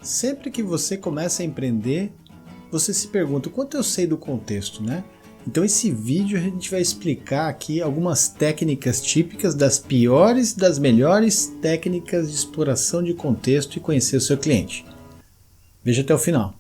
Sempre que você começa a empreender, você se pergunta o quanto eu sei do contexto, né? Então esse vídeo a gente vai explicar aqui algumas técnicas típicas das piores e das melhores técnicas de exploração de contexto e conhecer o seu cliente. Veja até o final.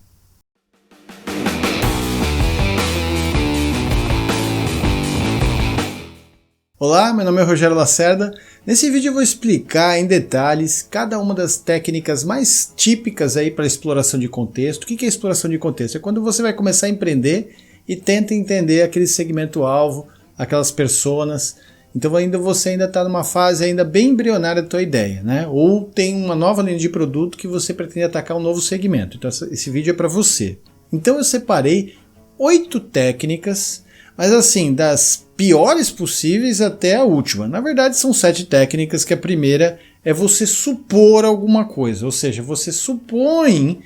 Olá, meu nome é Rogério Lacerda. Nesse vídeo eu vou explicar em detalhes cada uma das técnicas mais típicas aí para exploração de contexto. O que é exploração de contexto? É quando você vai começar a empreender e tenta entender aquele segmento-alvo, aquelas personas. Então você ainda está numa fase ainda bem embrionária da tua ideia, né? Ou tem uma nova linha de produto que você pretende atacar um novo segmento. Então esse vídeo é para você. Então eu separei 8 técnicas, mas assim, das piores possíveis até a última. Na verdade são 7 técnicas, que a primeira é você supor alguma coisa, ou seja, você supõe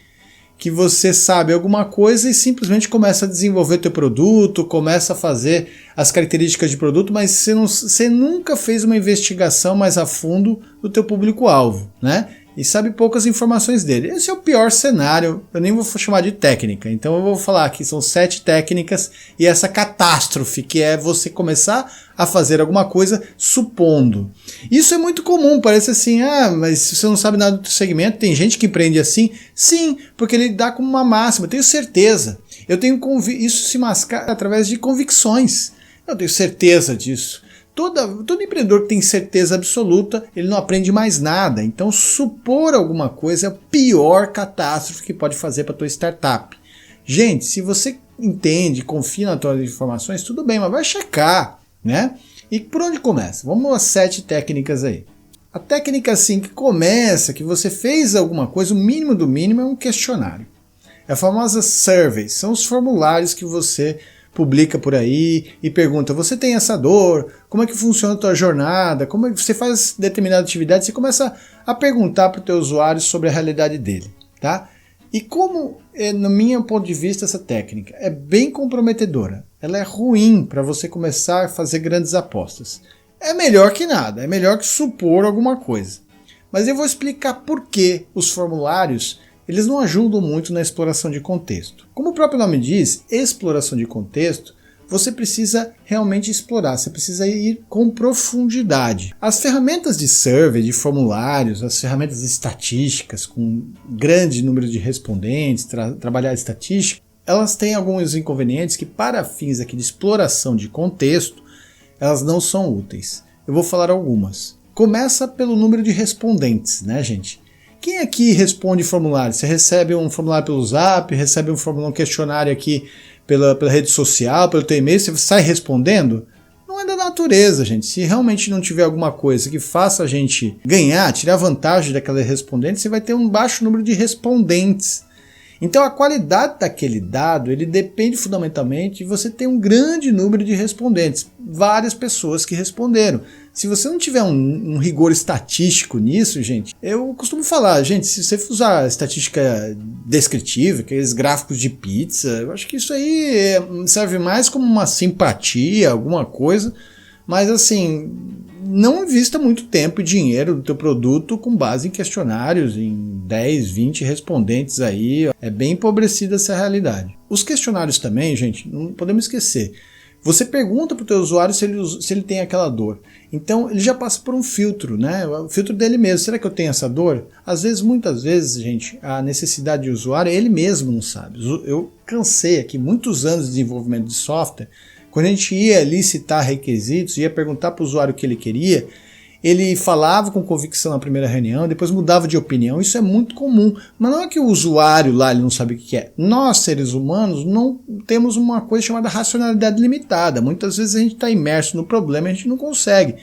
que você sabe alguma coisa e simplesmente começa a desenvolver teu produto, começa a fazer as características de produto, mas você nunca fez uma investigação mais a fundo do teu público-alvo, né? E sabe poucas informações dele. Esse é o pior cenário, eu nem vou chamar de técnica. Então eu vou falar que são 7 técnicas e essa catástrofe, que é você começar a fazer alguma coisa supondo. Isso é muito comum, parece assim, mas se você não sabe nada do segmento, tem gente que empreende assim. Sim, porque ele dá como uma máxima, eu tenho certeza. Isso se mascara através de convicções. Eu tenho certeza disso. Todo empreendedor que tem certeza absoluta, ele não aprende mais nada. Então, supor alguma coisa é a pior catástrofe que pode fazer para a tua startup. Gente, se você entende, confia nas tuas informações, tudo bem, mas vai checar, né? E por onde começa? Vamos às 7 técnicas aí. A técnica assim que começa, que você fez alguma coisa, o mínimo do mínimo é um questionário. É a famosa survey, são os formulários que você publica por aí e pergunta, você tem essa dor? Como é que funciona a tua jornada? Como é que você faz determinada atividade? Você começa a perguntar para o teu usuário sobre a realidade dele, tá? E como, no meu ponto de vista, essa técnica é bem comprometedora, ela é ruim para você começar a fazer grandes apostas. É melhor que nada, é melhor que supor alguma coisa. Mas eu vou explicar por que os formulários eles não ajudam muito na exploração de contexto. Como o próprio nome diz, exploração de contexto, você precisa realmente explorar, você precisa ir com profundidade. As ferramentas de survey, de formulários, as ferramentas estatísticas com grande número de respondentes, trabalhar estatística, elas têm alguns inconvenientes que para fins aqui de exploração de contexto, elas não são úteis. Eu vou falar algumas. Começa pelo número de respondentes, né, gente? Quem aqui responde formulário? Você recebe um formulário pelo Zap, recebe um questionário aqui pela rede social, pelo teu e-mail, você sai respondendo? Não é da natureza, gente. Se realmente não tiver alguma coisa que faça a gente ganhar, tirar vantagem daquela respondente, você vai ter um baixo número de respondentes. Então a qualidade daquele dado, ele depende fundamentalmente de você ter um grande número de respondentes, várias pessoas que responderam. Se você não tiver um rigor estatístico nisso, gente, eu costumo falar, gente, se você usar estatística descritiva, aqueles gráficos de pizza, eu acho que isso aí serve mais como uma simpatia, alguma coisa, mas assim, não invista muito tempo e dinheiro do teu produto com base em questionários, em 10, 20 respondentes aí. É bem empobrecida essa realidade. Os questionários também, gente, não podemos esquecer. Você pergunta para o teu usuário se ele tem aquela dor. Então ele já passa por um filtro, né? O filtro dele mesmo. Será que eu tenho essa dor? Às vezes, muitas vezes, gente, a necessidade do usuário ele mesmo não sabe. Eu cansei aqui muitos anos de desenvolvimento de software. Quando a gente ia licitar requisitos, ia perguntar para o usuário o que ele queria, ele falava com convicção na primeira reunião, depois mudava de opinião. Isso é muito comum, mas não é que o usuário lá ele não sabe o que é. Nós, seres humanos, não temos uma coisa chamada racionalidade limitada. Muitas vezes a gente está imerso no problema e a gente não consegue.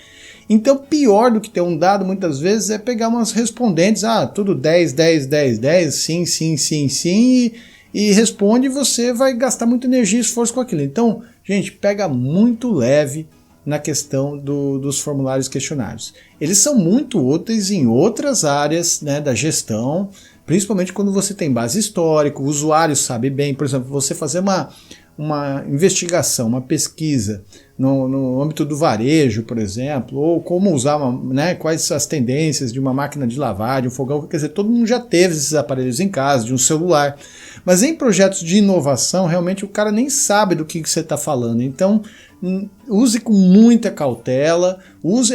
Então, pior do que ter um dado, muitas vezes, é pegar umas respondentes, tudo 10, 10, 10, 10, sim, sim, sim, sim, e responde, e você vai gastar muita energia e esforço com aquilo. Então, gente, pega muito leve na questão dos formulários questionários. Eles são muito úteis em outras áreas, né, da gestão, principalmente quando você tem base histórica, o usuário sabe bem, por exemplo, você fazer uma investigação, uma pesquisa no âmbito do varejo, por exemplo, ou como usar, quais as tendências de uma máquina de lavar, de um fogão, quer dizer, todo mundo já teve esses aparelhos em casa, de um celular. Mas em projetos de inovação, realmente o cara nem sabe do que você está falando. Então, use com muita cautela,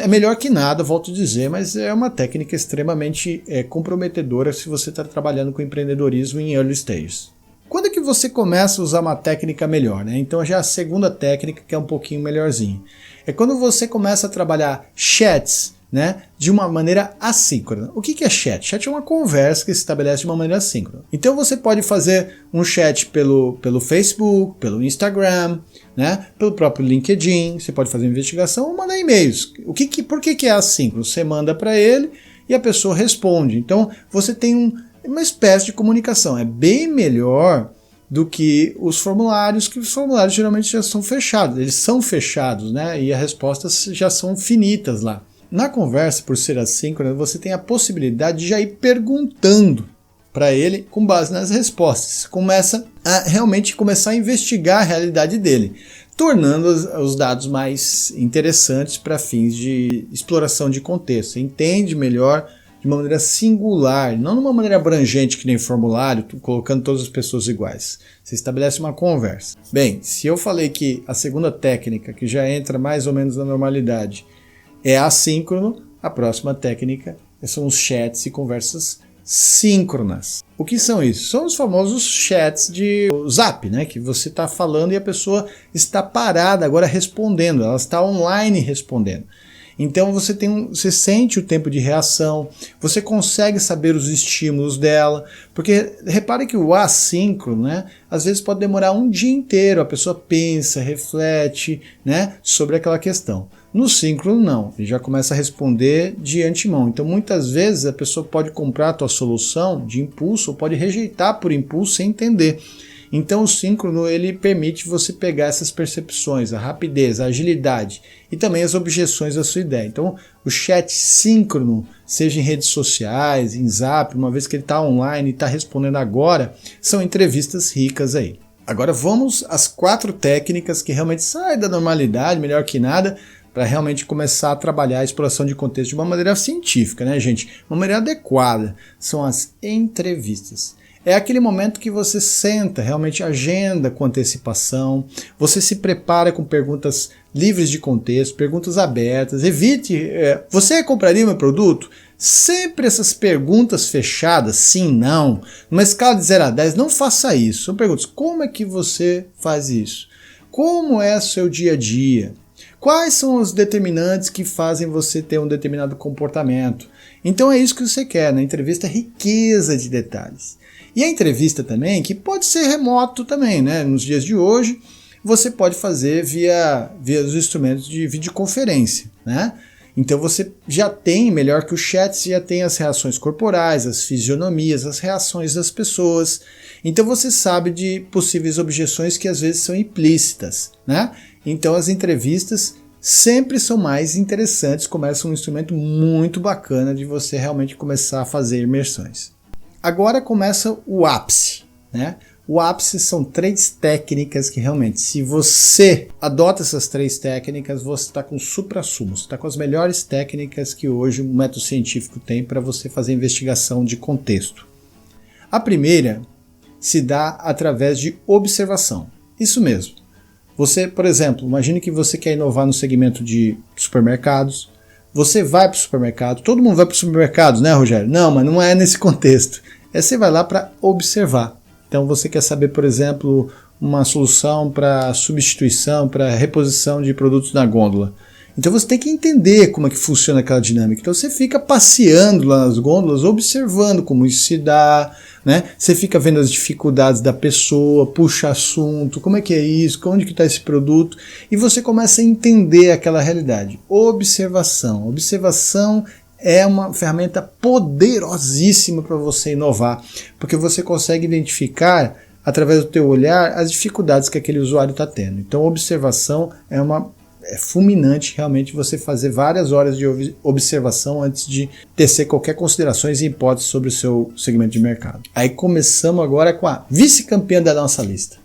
é melhor que nada, volto a dizer, mas é uma técnica extremamente comprometedora se você está trabalhando com empreendedorismo em early stages. Quando é que você começa a usar uma técnica melhor, né? Então já a segunda técnica, que é um pouquinho melhorzinha, é quando você começa a trabalhar chats, né, de uma maneira assíncrona. O que é chat? Chat é uma conversa que se estabelece de uma maneira assíncrona. Então você pode fazer um chat pelo Facebook, pelo Instagram, né, pelo próprio LinkedIn, você pode fazer uma investigação ou mandar e-mails. Por que é assíncrono? Você manda para ele e a pessoa responde. Então você tem uma espécie de comunicação. É bem melhor do que os formulários, que os formulários geralmente já são fechados. Eles são fechados, né? E as respostas já são finitas lá. Na conversa, por ser assíncrona, você tem a possibilidade de já ir perguntando para ele com base nas respostas. Começa a realmente começar a investigar a realidade dele, tornando os dados mais interessantes para fins de exploração de contexto. Você entende melhor de uma maneira singular, não de uma maneira abrangente que nem formulário, colocando todas as pessoas iguais. Você estabelece uma conversa. Bem, se eu falei que a segunda técnica, que já entra mais ou menos na normalidade, é assíncrono, a próxima técnica são os chats e conversas síncronas. O que são isso? São os famosos chats de Zap, né? Que você está falando e a pessoa está parada agora respondendo, ela está online respondendo. Então você sente o tempo de reação, você consegue saber os estímulos dela, porque repare que o assíncrono, né, às vezes pode demorar um dia inteiro, a pessoa pensa, reflete, né, sobre aquela questão. No síncrono não, ele já começa a responder de antemão. Então muitas vezes a pessoa pode comprar a tua solução de impulso ou pode rejeitar por impulso sem entender. Então o síncrono ele permite você pegar essas percepções, a rapidez, a agilidade e também as objeções da sua ideia. Então o chat síncrono, seja em redes sociais, em Zap, uma vez que ele está online e está respondendo agora, são entrevistas ricas aí. Agora vamos às 4 técnicas que realmente saem da normalidade, melhor que nada, para realmente começar a trabalhar a exploração de contexto de uma maneira científica, né, gente? Uma maneira adequada. São as entrevistas. É aquele momento que você senta, realmente agenda com antecipação, você se prepara com perguntas livres de contexto, perguntas abertas, evite, você compraria meu produto? Sempre essas perguntas fechadas, sim, não, numa escala de 0 a 10, não faça isso. São perguntas, como é que você faz isso? Como é o seu dia a dia? Quais são os determinantes que fazem você ter um determinado comportamento? Então é isso que você quer, na entrevista, riqueza de detalhes. E a entrevista também, que pode ser remoto também, né? Nos dias de hoje, você pode fazer via os instrumentos de videoconferência, né? Então você já tem, melhor que o chat, você já tem as reações corporais, as fisionomias, as reações das pessoas. Então você sabe de possíveis objeções que às vezes são implícitas, né? Então as entrevistas sempre são mais interessantes, começam um instrumento muito bacana de você realmente começar a fazer imersões. Agora começa o ápice, né? O ápice são 3 técnicas que realmente, se você adota essas 3 técnicas, você está com o suprassumo, você está com as melhores técnicas que hoje o método científico tem para você fazer investigação de contexto. A primeira se dá através de observação. Isso mesmo. Você, por exemplo, imagine que você quer inovar no segmento de supermercados. Você vai para o supermercado, todo mundo vai para o supermercado, né, Rogério? Não, mas não é nesse contexto. Você vai lá para observar. Então você quer saber, por exemplo, uma solução para substituição, para reposição de produtos na gôndola. Então você tem que entender como é que funciona aquela dinâmica. Então você fica passeando lá nas gôndolas, observando como isso se dá, né? Você fica vendo as dificuldades da pessoa, puxa assunto, como é que é isso, onde que está esse produto, e você começa a entender aquela realidade. Observação. Observação é uma ferramenta poderosíssima para você inovar, porque você consegue identificar, através do teu olhar, as dificuldades que aquele usuário está tendo. Então, observação é fulminante realmente você fazer várias horas de observação antes de tecer qualquer considerações e hipótese sobre o seu segmento de mercado. Aí começamos agora com a vice-campeã da nossa lista.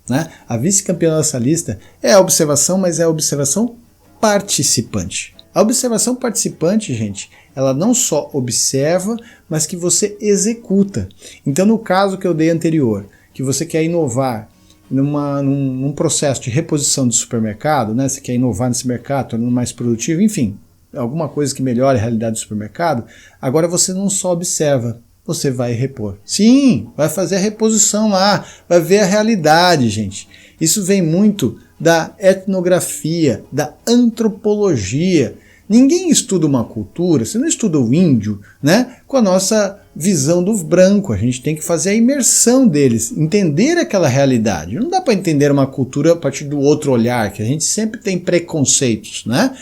né? A vice-campeã da nossa lista é a observação, mas é a observação participante. A observação participante, gente, ela não só observa, mas que você executa. Então, no caso que eu dei anterior, que você quer inovar num processo de reposição do supermercado, né? Você quer inovar nesse mercado, tornando mais produtivo, enfim, alguma coisa que melhore a realidade do supermercado, agora você não só observa, você vai repor. Sim, vai fazer a reposição lá, vai ver a realidade, gente. Isso vem muito da etnografia, da antropologia. Ninguém estuda uma cultura, você não estuda o índio, né, com a nossa visão do branco. A gente tem que fazer a imersão deles, entender aquela realidade. Não dá para entender uma cultura a partir do outro olhar, que a gente sempre tem preconceitos, né?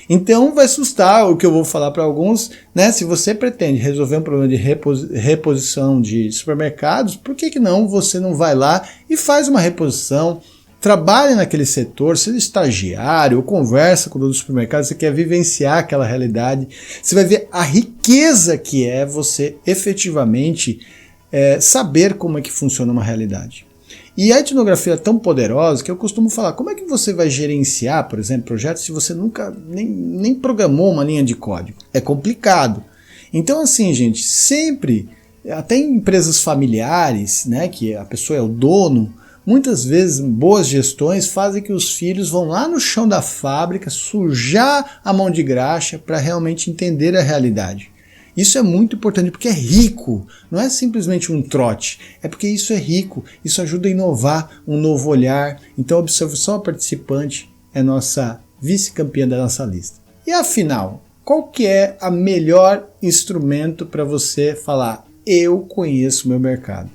Então vai assustar o que eu vou falar para alguns, né? Se você pretende resolver um problema de reposição de supermercados, por que não você não vai lá e faz uma reposição? Trabalhe naquele setor, seja estagiário, ou conversa com o dono do supermercado, você quer vivenciar aquela realidade, você vai ver a riqueza que é você efetivamente saber como é que funciona uma realidade. E a etnografia é tão poderosa que eu costumo falar, como é que você vai gerenciar, por exemplo, projetos se você nunca nem programou uma linha de código? É complicado. Então assim, gente, sempre, até em empresas familiares, né, que a pessoa é o dono, muitas vezes boas gestões fazem que os filhos vão lá no chão da fábrica sujar a mão de graxa para realmente entender a realidade. Isso é muito importante porque é rico, não é simplesmente um trote, é porque isso é rico, isso ajuda a inovar, um novo olhar. Então a observação participante é nossa vice-campeã da nossa lista. E afinal, qual que é o melhor instrumento para você falar, eu conheço o meu mercado?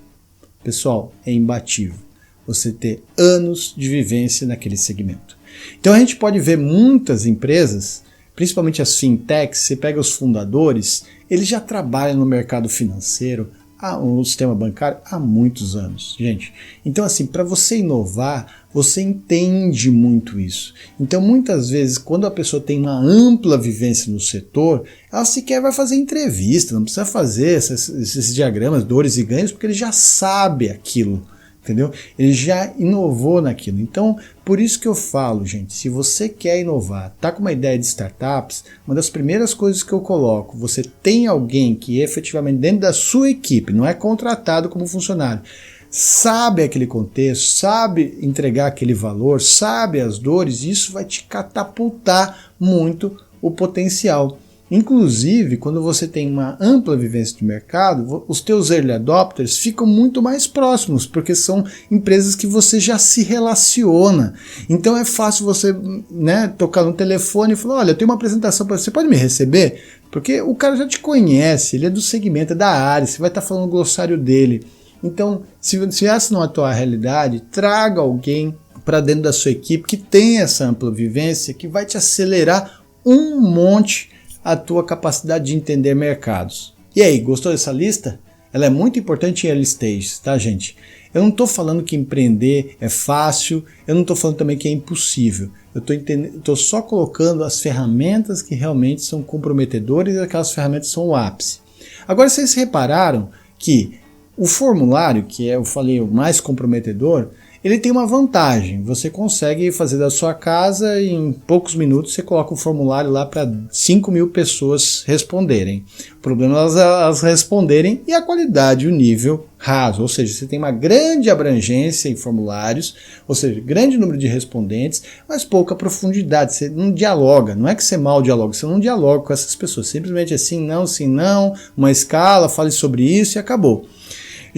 Pessoal, é imbatível você ter anos de vivência naquele segmento. Então a gente pode ver muitas empresas, principalmente as fintechs, você pega os fundadores, eles já trabalham no mercado financeiro, no sistema bancário, há muitos anos, gente. Então assim, para você inovar, você entende muito isso. Então muitas vezes, quando a pessoa tem uma ampla vivência no setor, ela sequer vai fazer entrevista, não precisa fazer esses diagramas, dores e ganhos, porque ele já sabe aquilo. Entendeu? Ele já inovou naquilo. Então, por isso que eu falo, gente, se você quer inovar, tá com uma ideia de startups, uma das primeiras coisas que eu coloco, você tem alguém que efetivamente dentro da sua equipe, não é contratado como funcionário, sabe aquele contexto, sabe entregar aquele valor, sabe as dores, isso vai te catapultar muito o potencial. Inclusive, quando você tem uma ampla vivência de mercado, os teus early adopters ficam muito mais próximos, porque são empresas que você já se relaciona. Então é fácil você, né, tocar no telefone e falar, olha, eu tenho uma apresentação para você, pode me receber? Porque o cara já te conhece, ele é do segmento, é da área, você vai estar falando o glossário dele. Então, se essa não é a tua realidade, traga alguém para dentro da sua equipe que tem essa ampla vivência, que vai te acelerar um monte a tua capacidade de entender mercados. E aí, gostou dessa lista? Ela é muito importante em early stage, tá, gente? Eu não estou falando que empreender é fácil, eu não estou falando também que é impossível. Eu estou só colocando as ferramentas que realmente são comprometedoras e aquelas ferramentas são o ápice. Agora, vocês repararam que o formulário, que é, eu falei, o mais comprometedor, ele tem uma vantagem, você consegue fazer da sua casa e em poucos minutos você coloca um formulário lá para 5.000 pessoas responderem. O problema é elas responderem e a qualidade, o nível raso, ou seja, você tem uma grande abrangência em formulários, ou seja, grande número de respondentes, mas pouca profundidade, você não dialoga, não é que você mal dialoga, você não dialoga com essas pessoas, simplesmente assim não, uma escala, fale sobre isso e acabou.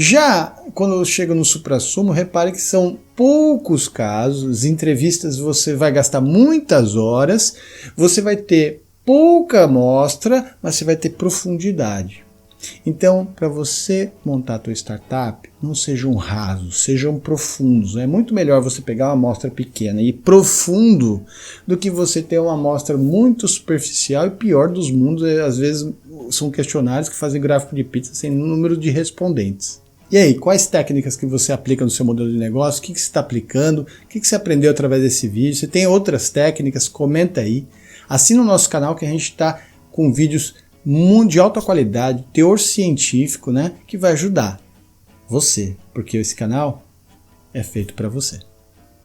Já quando eu chego no suprassumo, repare que são poucos casos, entrevistas você vai gastar muitas horas, você vai ter pouca amostra, mas você vai ter profundidade. Então, para você montar a tua startup, não sejam rasos, sejam profundos. É muito melhor você pegar uma amostra pequena e ir profundo do que você ter uma amostra muito superficial e pior dos mundos, às vezes são questionários que fazem gráfico de pizza sem número de respondentes. E aí, quais técnicas que você aplica no seu modelo de negócio? O que você está aplicando? O que você aprendeu através desse vídeo? Você tem outras técnicas? Comenta aí. Assina o nosso canal que a gente está com vídeos de alta qualidade, teor científico, né? Que vai ajudar você, porque esse canal é feito para você.